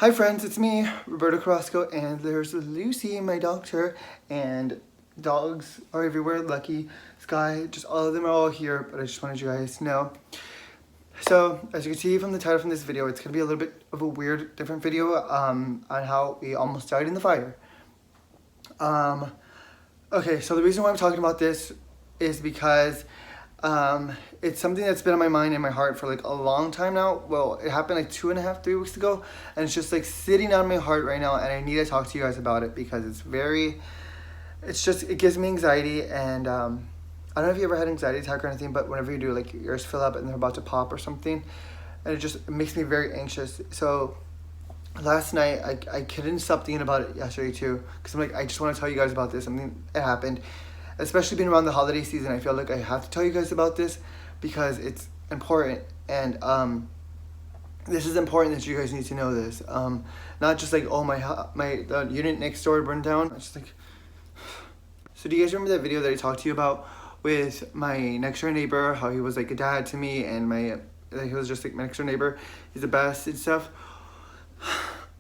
Hi friends, it's me, Roberto Carrasco, and there's Lucy, my doctor, and dogs are everywhere, Lucky, Sky, just all of them are all here, but I just wanted you guys to know. So, as you can see from the title from this video, it's going to be a little bit of a weird, different video on how we almost died in the fire. Okay, so the reason why I'm talking about this is because it's something that's been on my mind and my heart for like a long time now. Well, it happened like 2.5, 3 weeks ago, and it's just like sitting on my heart right now, and I need to talk to you guys about it because it gives me anxiety, and I don't know if you ever had anxiety attack or anything, but whenever you do, like your ears fill up and they're about to pop or something, and it makes me very anxious. So last night I couldn't stop thinking about it yesterday too, because I'm like, I just want to tell you guys about this. Something that happened, especially being around the holiday season. I feel like I have to tell you guys about this because it's important, and this is important that you guys need to know this. Not just like, oh, the unit next door burned down. It's just like, so do you guys remember that video that I talked to you about with my next door neighbor, how he was like a dad to me, and he was just like my next door neighbor, he's the best and stuff?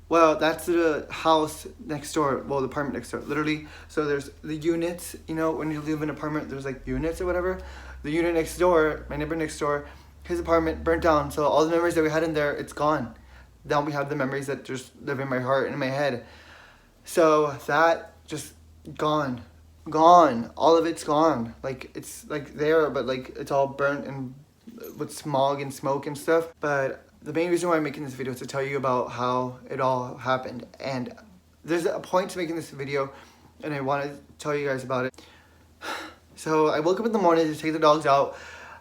Well, that's the house next door, well, the apartment next door, literally. So there's the units, you know, when you live in an apartment, there's like units or whatever. The unit next door, my neighbor next door, his apartment burnt down. So all the memories that we had in there, it's gone. Now we have the memories that just live in my heart and in my head. So that just gone. All of it's gone. Like, it's like there, but like it's all burnt and with smog and smoke and stuff. But the main reason why I'm making this video is to tell you about how it all happened. And there's a point to making this video, and I want to tell you guys about it. So I woke up in the morning to take the dogs out,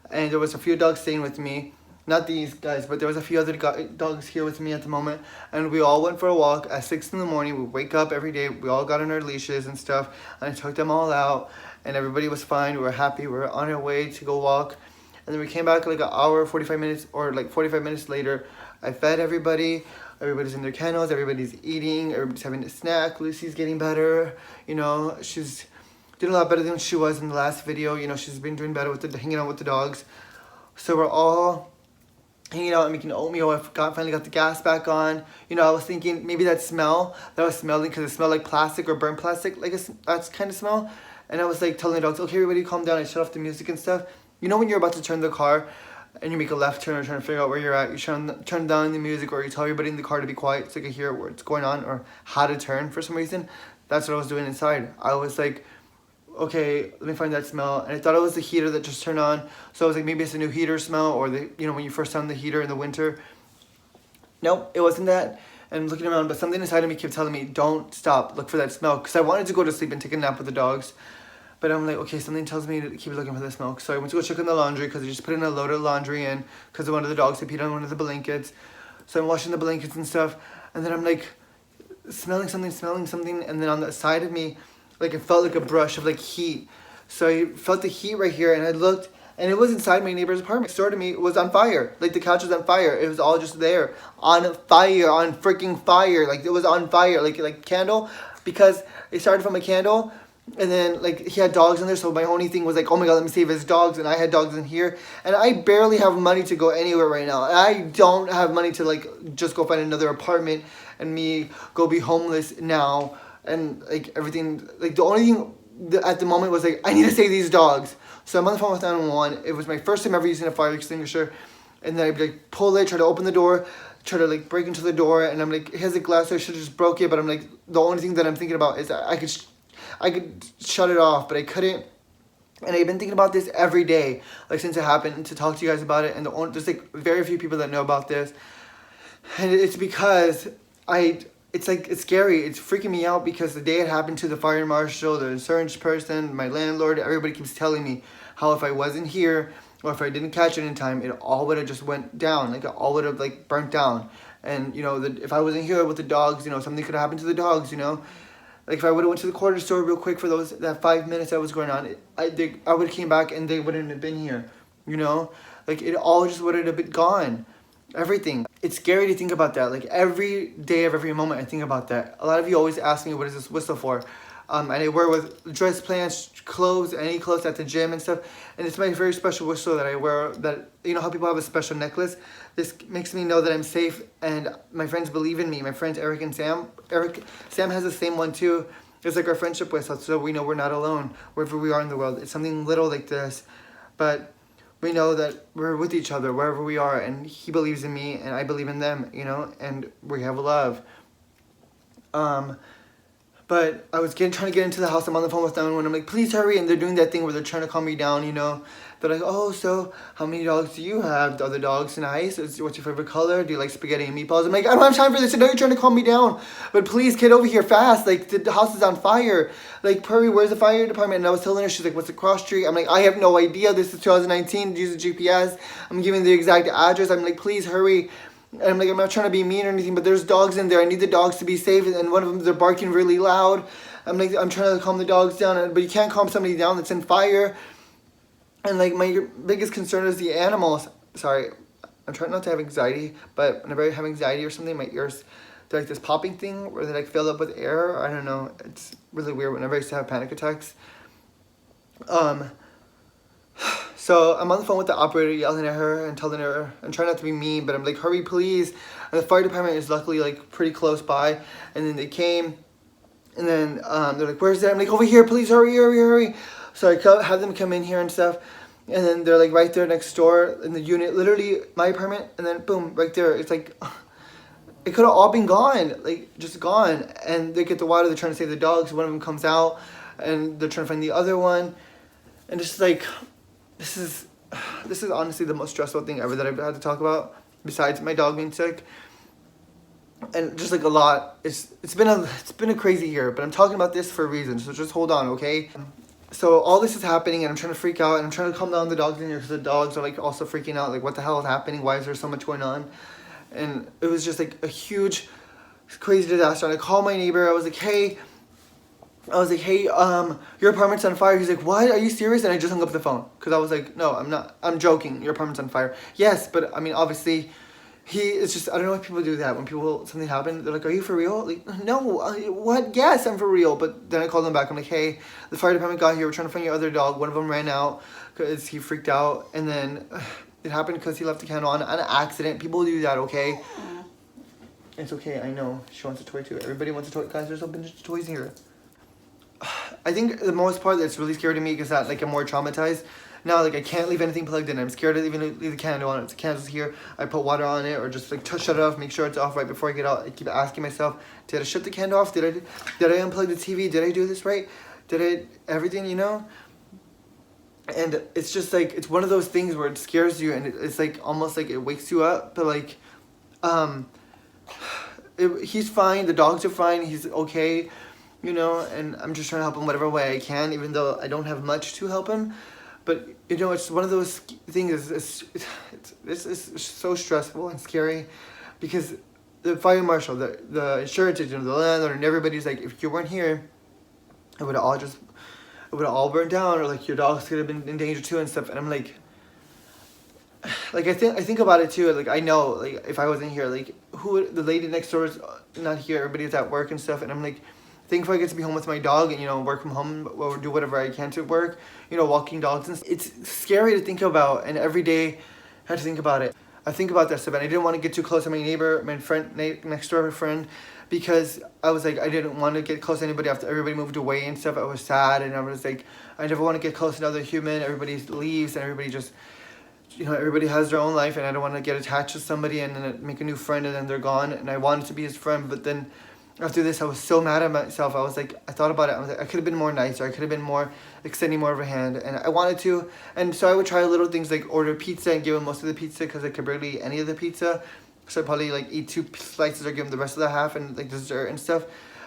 and there was a few dogs staying with me. Not these guys, but there was a few other dogs here with me at the moment. And we all went for a walk at 6 in the morning. We wake up every day. We all got on our leashes and stuff. And I took them all out, and everybody was fine. We were happy. We were on our way to go walk. And then we came back like an hour, 45 minutes, or like 45 minutes later. I fed everybody. Everybody's in their kennels. Everybody's eating. Everybody's having a snack. Lucy's getting better. You know, she's doing a lot better than she was in the last video. You know, she's been doing better with hanging out with the dogs. So we're all hanging out and making oatmeal. I finally got the gas back on. You know, I was thinking maybe that smell that I was smelling, because it smelled like plastic or burnt plastic, like that's kind of smell. And I was like telling the dogs, okay, everybody calm down. I shut off the music and stuff. You know when you're about to turn the car and you make a left turn or trying to figure out where you're at, you turn down the music, or you tell everybody in the car to be quiet so they can hear what's going on or how to turn for some reason. That's what I was doing inside. I was like, okay, let me find that smell. And I thought it was the heater that just turned on. So I was like, maybe it's a new heater smell, or you know, when you first turn the heater in the winter. Nope, it wasn't that. And I'm looking around, but something inside of me kept telling me, don't stop, look for that smell. Because I wanted to go to sleep and take a nap with the dogs. But I'm like, okay, something tells me to keep looking for the smell. So I went to go check in the laundry, because I just put in a load of laundry in, because one of the dogs had peed on one of the blankets. So I'm washing the blankets and stuff. And then I'm like, smelling something. And then on the side of me, like, it felt like a brush of like heat. So I felt the heat right here, and I looked, and it was inside my neighbor's apartment. Next door to me, it was on fire. Like, the couch was on fire. It was all just there. On fire, on freaking fire. Like, it was on fire. Like candle, because it started from a candle. And then, like, he had dogs in there, so my only thing was like, oh my god, let me save his dogs. And I had dogs in here. And I barely have money to go anywhere right now. I don't have money to, like, just go find another apartment and me go be homeless now. And, like, everything, like, the only thing at the moment was, like, I need to save these dogs. So I'm on the phone with 911. It was my first time ever using a fire extinguisher. And then I'd, like, pull it, try to open the door, try to, like, break into the door. And I'm like, it has a glass, so I should have just broke it. But I'm like, the only thing that I'm thinking about is that I could shut it off, but I couldn't. And I've been thinking about this every day, like, since it happened, to talk to you guys about it. And there's, like, very few people that know about this. And it's because it's like, it's scary. It's freaking me out, because the day it happened to the fire marshal, the insurance person, my landlord, everybody keeps telling me how if I wasn't here, or if I didn't catch it in time, it all would have just went down. Like, it all would have, like, burnt down. And, you know, if I wasn't here with the dogs, you know, something could have happened to the dogs, you know. Like, if I would have went to the corner store real quick for that 5 minutes that was going on, I would have came back and they wouldn't have been here, you know? Like, it all just would have been gone. Everything. It's scary to think about that. Like, every day of every moment I think about that. A lot of you always ask me, what is this whistle for? And I wear with dress pants, clothes, any clothes at the gym and stuff. And it's my very special whistle that I wear. That, you know how people have a special necklace? This makes me know that I'm safe and my friends believe in me. My friends Eric and Sam. Sam has the same one too. It's like our friendship with us, so we know we're not alone wherever we are in the world. It's something little like this, but we know that we're with each other wherever we are, and he believes in me and I believe in them, you know, and we have love. But I was trying to get into the house. I'm on the phone with them when I'm like, please hurry. And they're doing that thing where they're trying to calm me down, you know. They're like, oh, so how many dogs do you have? Are the dogs nice? What's your favorite color? Do you like spaghetti and meatballs? I'm like, I don't have time for this. I know you're trying to calm me down. But please, get over here fast. Like, the house is on fire. Like, Purry, where's the fire department? And I was telling her, she's like, what's the cross street? I'm like, I have no idea. This is 2019. Use the GPS. I'm giving the exact address. I'm like, please hurry. And I'm like, I'm not trying to be mean or anything, but there's dogs in there. I need the dogs to be safe. And one of them, they're barking really loud. I'm like, I'm trying to calm the dogs down, but you can't calm somebody down that's in fire. And like, my biggest concern is the animals. Sorry, I'm trying not to have anxiety, but whenever I have anxiety or something, my ears, they're like this popping thing where they like fill up with air. I don't know. It's really weird whenever I used to have panic attacks. So I'm on the phone with the operator yelling at her and telling her, and trying not to be mean, but I'm like, hurry please. And the fire department is luckily like pretty close by. And then they came, and then they're like, where's that? I'm like, over here, please hurry, hurry, hurry. So I have them come in here and stuff. And then they're like right there next door in the unit, literally my apartment. And then boom, right there. It's like, it could have all been gone, like just gone. And they get the water, they're trying to save the dogs. One of them comes out and they're trying to find the other one. And it's like, this is honestly the most stressful thing ever that I've had to talk about, besides my dog being sick. And just like a lot, it's been a crazy year, but I'm talking about this for a reason, so just hold on, okay? So all this is happening and I'm trying to freak out and I'm trying to calm down the dogs in here because the dogs are like also freaking out, like what the hell is happening? Why is there so much going on? And it was just like a huge, crazy disaster. And I called my neighbor, I was like, hey, your apartment's on fire. He's like, what? Are you serious? And I just hung up the phone because I was like, no, I'm not. I'm joking. Your apartment's on fire. Yes, but I mean, obviously, it's just, I don't know why people do that. When something happens, they're like, are you for real? Like, no, what? Yes, I'm for real. But then I called them back. I'm like, hey, the fire department got here. We're trying to find your other dog. One of them ran out because he freaked out. And then it happened because he left the candle on an accident. People do that, okay? It's okay, I know. She wants a toy too. Everybody wants a toy. Guys, there's a bunch of toys here. I think the most part that's really scary to me is that like I'm more traumatized now. Like I can't leave anything plugged in. I'm scared to even leave the candle on. If the candle's here, I put water on it or just like shut it off. Make sure it's off right before I get out. I keep asking myself, did I shut the candle off? Did I unplug the TV? Did I do this right? Did I everything? You know. And it's just like it's one of those things where it scares you and it's like almost like it wakes you up. But like, he's fine. The dogs are fine. He's okay. You know, and I'm just trying to help him whatever way I can, even though I don't have much to help him. But, you know, it's one of those things, it's so stressful and scary because the fire marshal, the insurance agent, the landlord, and everybody's like, if you weren't here, it would have all burned down, or like your dogs could have been in danger too and stuff. And I'm like I think about it too. Like I know, like if I wasn't here, like the lady next door is not here. Everybody's at work and stuff, and I'm like, thankful I get to be home with my dog and, you know, work from home or do whatever I can to work, you know, walking dogs. And it's scary to think about, and every day I have to think about it. I think about that stuff, and I didn't want to get too close to my neighbor, my friend, next door friend, because I was like, I didn't want to get close to anybody after everybody moved away and stuff. I was sad, and I was like, I never want to get close to another human. Everybody leaves, and everybody just, you know, everybody has their own life, and I don't want to get attached to somebody and then make a new friend, and then they're gone, and I wanted to be his friend, but then after this, I was so mad at myself. I was like, I thought about it. I was like, I could have been more nicer. I could have been more extending more of a hand. And I wanted to. And so I would try little things like order pizza and give him most of the pizza because I could barely eat any of the pizza. So I'd probably like eat 2 slices or give him the rest of the half and like dessert and stuff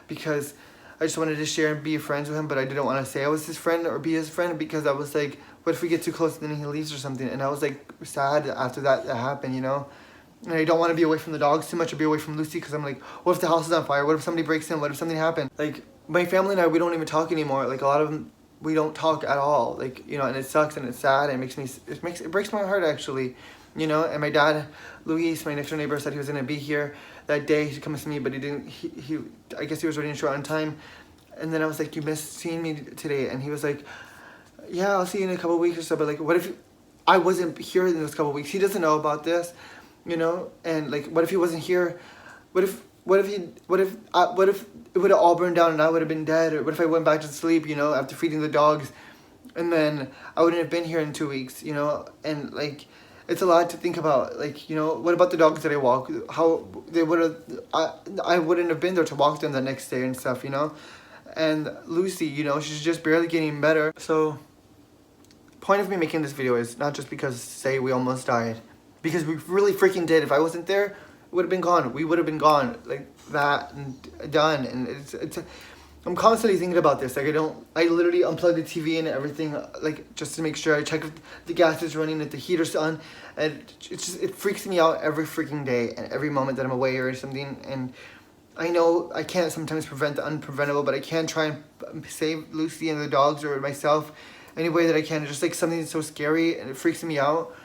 because I just wanted to share and be friends with him. But I didn't want to say I was his friend or be his friend because I was like, what if we get too close and then he leaves or something? And I was like sad after that happened, you know. And I don't want to be away from the dogs too much or be away from Lucy because I'm like, what if the house is on fire? What if somebody breaks in? What if something happened? Like, my family and I, we don't even talk anymore. Like, a lot of them, we don't talk at all. Like, you know, and it sucks and it's sad and it breaks my heart, actually. You know, and my dad, Luis, my next door neighbor, said he was going to be here that day to come to me, but he didn't, I guess he was running short on time. And then I was like, you missed seeing me today. And he was like, yeah, I'll see you in a couple of weeks or so. But like, what if I wasn't here in those couple of weeks? He doesn't know about this. you know? And like, what if he wasn't here? What if it would have all burned down and I would have been dead? Or what if I went back to sleep, you know, after feeding the dogs, and then I wouldn't have been here in 2 weeks, you know? And like, it's a lot to think about. Like, you know, what about the dogs that I walk? How they would have, I wouldn't have been there to walk them the next day and stuff, you know? And Lucy, you know, she's just barely getting better. So, point of me making this video is not just because, say, we almost died. Because we really freaking did. If I wasn't there, it would have been gone. We would have been gone. Like, that, and done. And I'm constantly thinking about this. Like, I literally unplug the TV and everything, like, just to make sure I check if the gas is running, if the heater's on. And it freaks me out every freaking day and every moment that I'm away or something. And I know I can't sometimes prevent the unpreventable, but I can try and save Lucy and the dogs or myself any way that I can. It's just like something that's so scary and it freaks me out.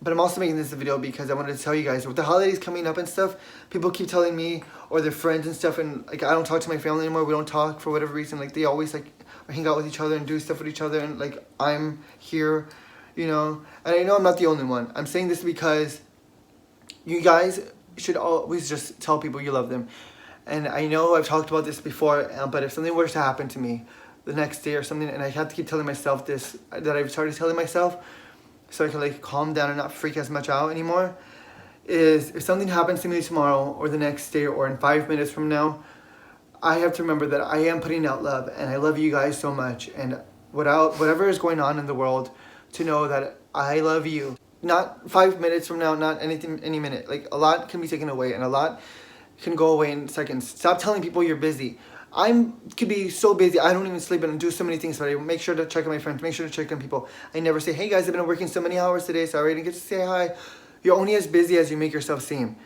But I'm also making this video because I wanted to tell you guys, with the holidays coming up and stuff, people keep telling me, or their friends and stuff, and like, I don't talk to my family anymore. We don't talk for whatever reason. Like, they always like hang out with each other and do stuff with each other, and like, I'm here, you know. And I know I'm not the only one. I'm saying this because you guys should always just tell people you love them. And I know I've talked about this before, but if something were to happen to me the next day or something, and I have to keep telling myself this, that I've started telling myself, so I can like calm down and not freak as much out anymore, is if something happens to me tomorrow or the next day or in 5 minutes from now, I have to remember that I am putting out love and I love you guys so much, and whatever is going on in the world, to know that I love you. Not 5 minutes from now, not any minute. Like, a lot can be taken away and a lot can go away in seconds. Stop telling people you're busy. Could be so busy, I don't even sleep and do so many things, but I make sure to check on my friends, make sure to check on people. I never say, hey guys, I've been working so many hours today, sorry I didn't get to say hi. You're only as busy as you make yourself seem.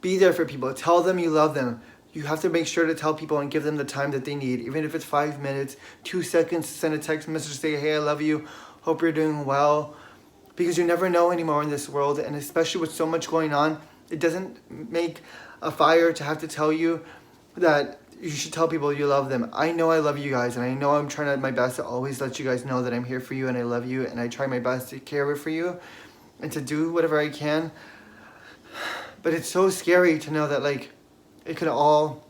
Be there for people, tell them you love them. You have to make sure to tell people and give them the time that they need, even if it's 5 minutes, 2 seconds to send a text message to say, hey, I love you, hope you're doing well. Because you never know anymore in this world, and especially with so much going on, it doesn't make a fire to have to tell you that you should tell people you love them. I know I love you guys, and I know I'm trying my best to always let you guys know that I'm here for you and I love you, and I try my best to care for you and to do whatever I can. But it's so scary to know that, like, it could all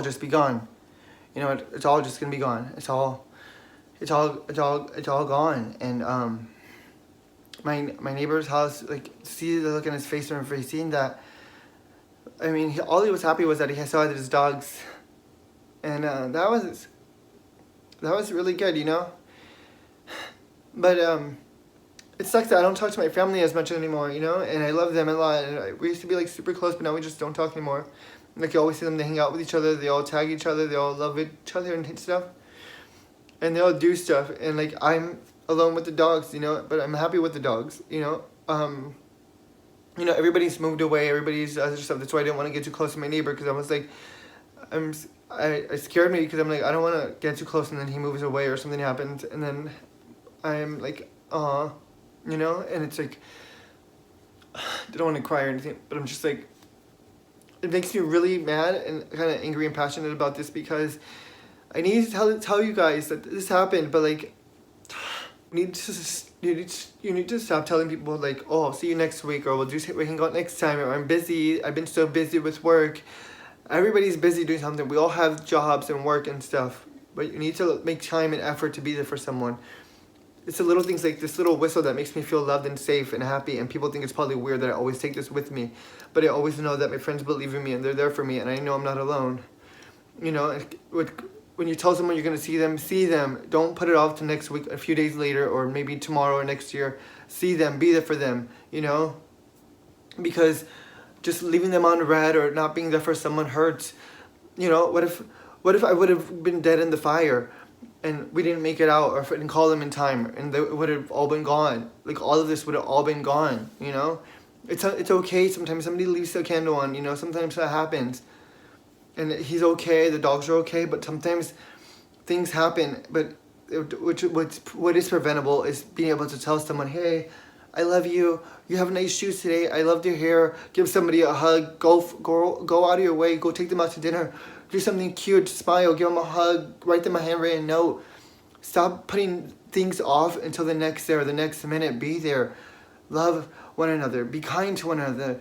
just be gone. You know, it's all just gonna be gone. It's all gone. And my neighbor's house, like, see the look on his face whenever he's seeing that. I mean, all he was happy was that he saw his dogs, and that was really good, you know. But it sucks that I don't talk to my family as much anymore, you know, and I love them a lot. And we used to be like super close, but now we just don't talk anymore. Like, you always see them, they hang out with each other, they all tag each other, they all love each other and stuff, and they all do stuff. And like, I'm alone with the dogs, you know, but I'm happy with the dogs, you know. You know, everybody's moved away, everybody's other stuff. That's why I didn't want to get too close to my neighbor, because I was like, it scared me, because I'm like, I don't want to get too close and then he moves away or something happens, and then I'm like, you know. And it's like, I don't want to cry or anything, but I'm just like, it makes me really mad and kind of angry and passionate about this, because I need to tell you guys that this happened, but like, you need to stop telling people like, oh, I'll see you next week, or we can go out next time, or I'm busy, I've been so busy with work. Everybody's busy doing something. We all have jobs and work and stuff, but you need to make time and effort to be there for someone. It's the little things like this little whistle that makes me feel loved and safe and happy, and people think it's probably weird that I always take this with me, but I always know that my friends believe in me and they're there for me, and I know I'm not alone. You know, when you tell someone you're going to see them. Don't put it off to next week, a few days later, or maybe tomorrow or next year. See them, be there for them, you know? Because just leaving them on red or not being there for someone hurts. You know, what if I would have been dead in the fire and we didn't make it out, or if I didn't call them in time, and they would have all been gone? Like, all of this would have all been gone, you know? It's okay, sometimes somebody leaves a candle on, you know? Sometimes that happens. And he's okay, the dogs are okay, but sometimes things happen. But what is preventable is being able to tell someone, hey, I love you, you have nice shoes today, I loved your hair, give somebody a hug, go out of your way, go take them out to dinner, do something cute, smile, give them a hug, write them a handwritten note. Stop putting things off until the next day or the next minute. Be there. love one another, be kind to one another.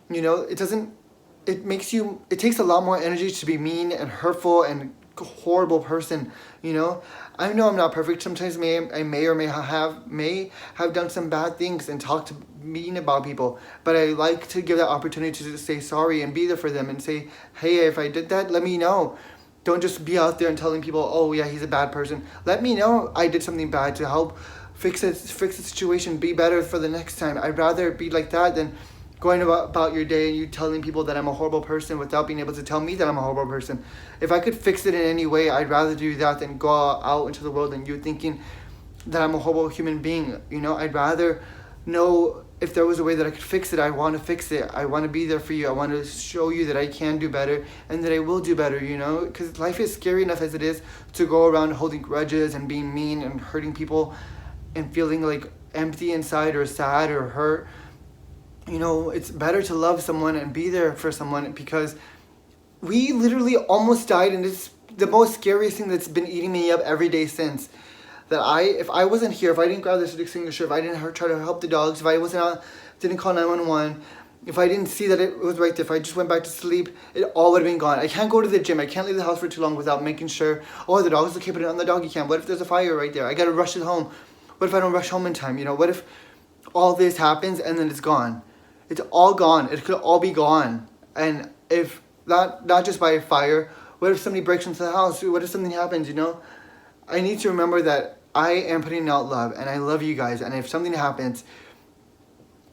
You know, it takes a lot more energy to be mean and hurtful and horrible person, you know. I know I'm not perfect. Sometimes I may or may have done some bad things and talked mean about people, but I like to give that opportunity to say sorry and be there for them and say, hey, if I did that, let me know. Don't just be out there and telling people, oh yeah, he's a bad person. Let me know I did something bad to help fix the situation, be better for the next time. I'd rather be like that than going about your day and you telling people that I'm a horrible person without being able to tell me that I'm a horrible person. If I could fix it in any way, I'd rather do that than go out into the world and you thinking that I'm a horrible human being. You know, I'd rather know if there was a way that I could fix it, I want to fix it. I want to be there for you. I want to show you that I can do better and that I will do better, you know? Because life is scary enough as it is to go around holding grudges and being mean and hurting people and feeling like empty inside or sad or hurt. You know, it's better to love someone and be there for someone, because we literally almost died, and it's the most scariest thing that's been eating me up every day since. If I wasn't here, if I didn't grab this extinguisher, if I didn't try to help the dogs, if I wasn't out, didn't call 911, if I didn't see that it was right there, if I just went back to sleep, it all would have been gone. I can't go to the gym. I can't leave the house for too long without making sure, oh, the dog's okay, put it on the doggy cam. What if there's a fire right there? I gotta rush it home. What if I don't rush home in time? You know, what if all this happens and then it's gone? It's all gone. It could all be gone. And if not just by a fire, what if somebody breaks into the house? What if something happens, you know? I need to remember that I am putting out love and I love you guys. And if something happens,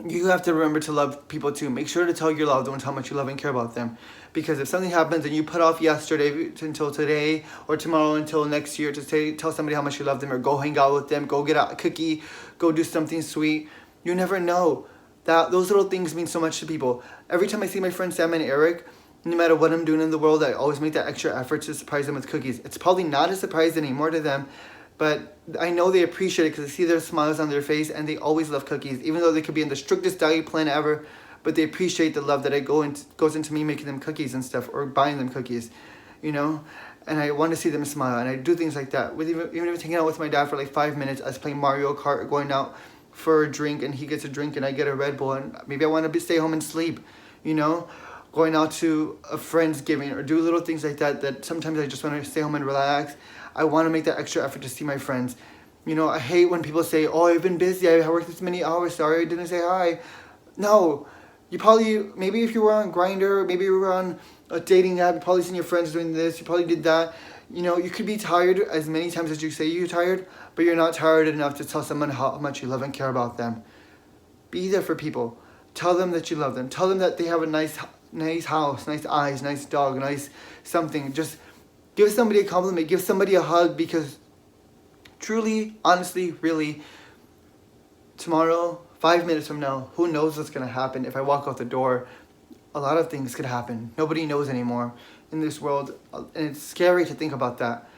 you have to remember to love people too. Make sure to tell your loved ones how much you love and care about them. Because if something happens and you put off yesterday until today or tomorrow until next year to tell somebody how much you love them, or go hang out with them, go get a cookie, go do something sweet, you never know. Those little things mean so much to people. Every time I see my friends Sam and Eric, no matter what I'm doing in the world, I always make that extra effort to surprise them with cookies. It's probably not a surprise anymore to them, but I know they appreciate it because I see their smiles on their face, and they always love cookies, even though they could be in the strictest diet plan ever, but they appreciate the love that goes into me making them cookies and stuff, or buying them cookies, you know? And I want to see them smile, and I do things like that. Even if I'm hanging out with my dad for like 5 minutes, us playing Mario Kart, or going out for a drink, and he gets a drink and I get a Red Bull, and maybe I want to stay home and sleep, you know? Going out to a Friendsgiving, or do little things like that sometimes I just want to stay home and relax. I want to make that extra effort to see my friends. You know, I hate when people say, oh, I've been busy, I worked this many hours, sorry I didn't say hi. No, maybe if you were on Grindr, maybe you were on a dating app, you probably seen your friends doing this, you probably did that. You know, you could be tired as many times as you say you're tired, but you're not tired enough to tell someone how much you love and care about them. Be there for people. Tell them that you love them. Tell them that they have a nice house, nice eyes, nice dog, nice something. Just give somebody a compliment, give somebody a hug, because truly, honestly, really, tomorrow, 5 minutes from now, who knows what's going to happen. If I walk out the door, a lot of things could happen. Nobody knows anymore in this world, and it's scary to think about that,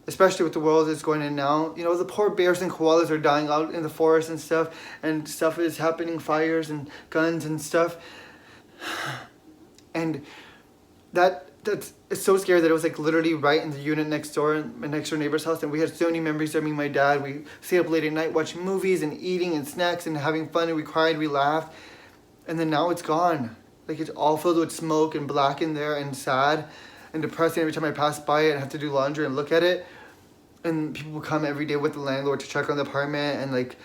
especially with the world that's going in now. You know, the poor bears and koalas are dying out in the forest and stuff is happening, fires and guns and stuff. And it's so scary that it was like literally right in the unit next door, my next door neighbor's house, and we had so many memories of me and my dad. We stayed up late at night watching movies and eating and snacks and having fun, and we cried, we laughed, and then now it's gone. Like, it's all filled with smoke and black in there and sad and depressing every time I pass by it and have to do laundry and look at it. And people come every day with the landlord to check on the apartment, and like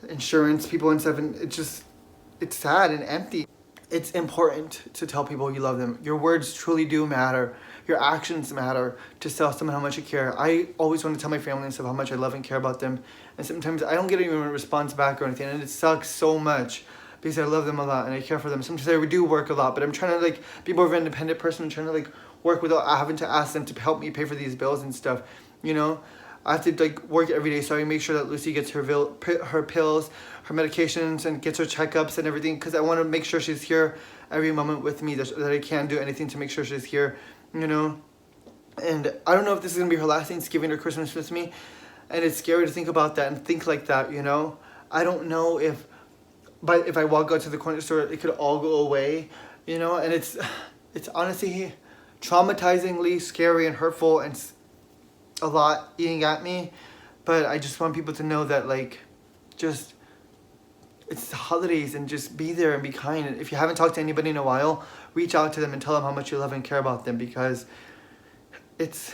insurance people and stuff, and it's sad and empty. It's important to tell people you love them. Your words truly do matter. Your actions matter to tell someone how much you care. I always want to tell my family and stuff how much I love and care about them. And sometimes I don't get even a response back or anything, and it sucks so much because I love them a lot and I care for them. Sometimes I do work a lot, but I'm trying to like be more of an independent person. I'm trying to like work without having to ask them to help me pay for these bills and stuff, you know? I have to like work every day, so I make sure that Lucy gets her pills, her medications, and gets her checkups and everything, because I want to make sure she's here every moment with me, that I can do anything to make sure she's here, you know? And I don't know if this is going to be her last Thanksgiving or Christmas with me, and it's scary to think about that and think like that, you know? I don't know if I walk out to the corner store, it could all go away, you know? And it's honestly traumatizingly scary and hurtful, and a lot eating at me, but I just want people to know that, like, just it's the holidays, and just be there and be kind. And if you haven't talked to anybody in a while, reach out to them and tell them how much you love and care about them, because it's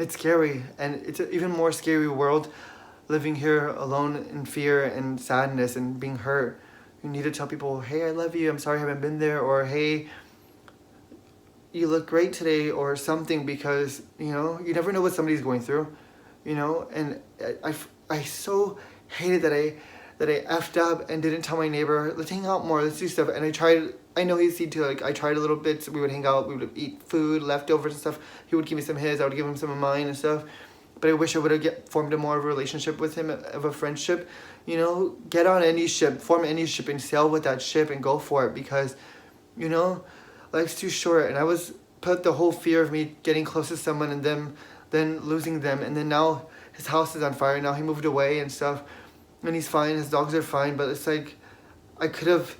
scary, and it's an even more scary world living here alone in fear and sadness and being hurt. You need to tell people, hey, I love you, I'm sorry I haven't been there, or hey, you look great today, or something, because you never know what somebody's going through, and I so hated that I effed up and didn't tell my neighbor, let's hang out more, let's do stuff. And I know he'd see too, like I tried a little bit, so we would hang out, we would eat food, leftovers and stuff. He would give me some of his, I would give him some of mine and stuff. But I wish I would have formed a more of a relationship with him, of a friendship. Get on any ship, form any ship, and sail with that ship and go for it, because, life's too short. And I was put the whole fear of me getting close to someone and then losing them, and then now his house is on fire. Now he moved away and stuff, and he's fine, his dogs are fine, but it's like I could have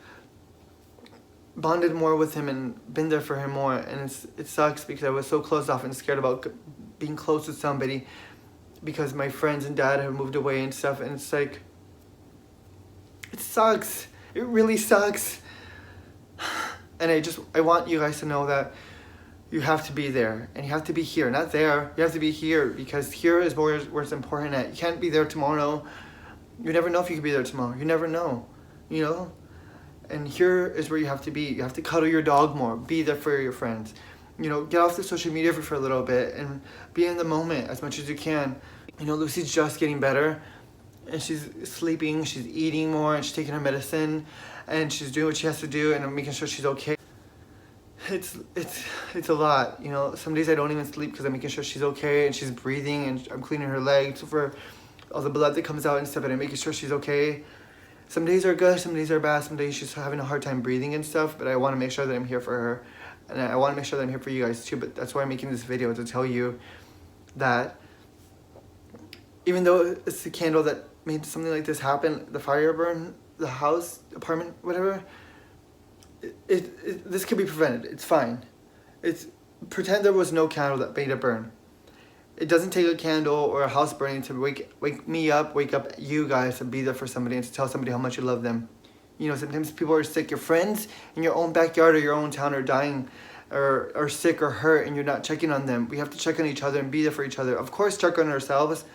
bonded more with him and been there for him more. And it sucks, because I was so closed off and scared about being close with somebody, because my friends and dad have moved away and stuff. And it's like, it sucks, it really sucks. And I want you guys to know that you have to be there, and you have to be here, not there. You have to be here, because here is where it's important at. You can't be there tomorrow. You never know if you could be there tomorrow. You never know, And here is where you have to be. You have to cuddle your dog more. Be there for your friends. Get off the social media for a little bit and be in the moment as much as you can. Lucy's just getting better, and she's sleeping, she's eating more, and she's taking her medicine, and she's doing what she has to do, and I'm making sure she's okay. It's a lot, Some days I don't even sleep because I'm making sure she's okay, and she's breathing, and I'm cleaning her legs for all the blood that comes out and stuff, and I'm making sure she's okay. Some days are good, some days are bad, some days she's having a hard time breathing and stuff, but I want to make sure that I'm here for her, and I want to make sure that I'm here for you guys too. But that's why I'm making this video, to tell you that even though it's the candle that made something like this happen, the fire burn, the house, apartment, whatever, this could be prevented. It's fine. Pretend there was no candle that made it burn. It doesn't take a candle or a house burning to wake me up, wake up you guys, to be there for somebody and to tell somebody how much you love them. Sometimes people are sick. Your friends in your own backyard or your own town are dying, or sick or hurt, and you're not checking on them. We have to check on each other and be there for each other. Of course, check on ourselves,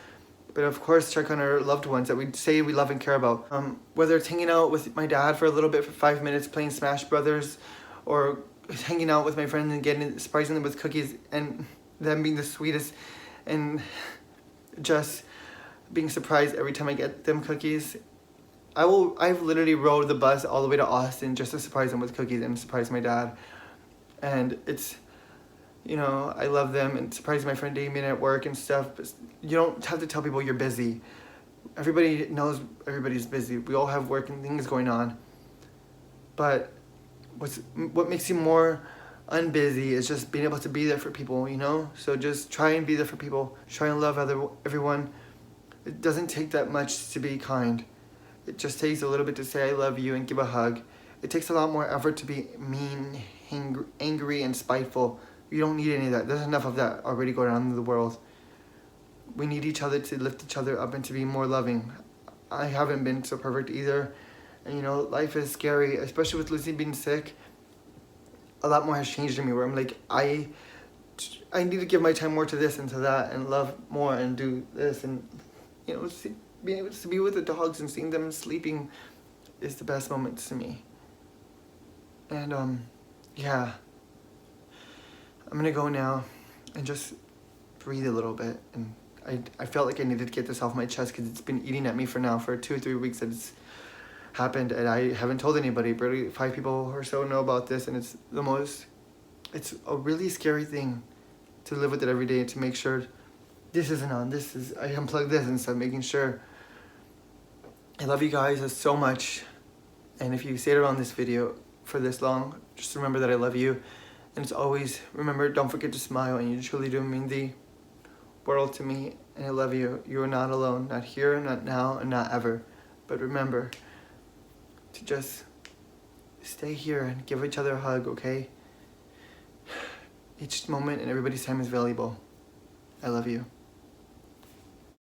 but of course, check on our loved ones that we say we love and care about. Whether it's hanging out with my dad for a little bit, for 5 minutes, playing Smash Brothers, or hanging out with my friends and surprising them with cookies, and them being the sweetest, and just being surprised every time I get them cookies. I've literally rode the bus all the way to Austin just to surprise them with cookies and surprise my dad. And it's, I love them, and surprise my friend Damien at work and stuff. But you don't have to tell people you're busy. Everybody knows everybody's busy. We all have work and things going on. But what makes you more unbusy is just being able to be there for people, So just try and be there for people. Try and love everyone. It doesn't take that much to be kind. It just takes a little bit to say I love you and give a hug. It takes a lot more effort to be mean, angry, and spiteful. You don't need any of that. There's enough of that already going on in the world. We need each other to lift each other up and to be more loving. I haven't been so perfect either. And life is scary, especially with Lucy being sick. A lot more has changed in me, where I'm like, I need to give my time more to this and to that, and love more and do this, and being able to be with the dogs and seeing them sleeping is the best moments to me. And yeah, I'm gonna go now and just breathe a little bit. And I felt like I needed to get this off my chest, because it's been eating at me for 2 or 3 weeks that it's happened, and I haven't told anybody. Barely 5 people or so know about this, and it's a really scary thing to live with it every day, to make sure this isn't on, I unplug this and start making sure. I love you guys so much, and if you stayed around this video for this long, just remember that I love you. And it's always, remember, don't forget to smile, and you truly do mean the world to me, and I love you. You are not alone, not here, not now, and not ever. But remember to just stay here and give each other a hug, okay? Each moment and everybody's time is valuable. I love you.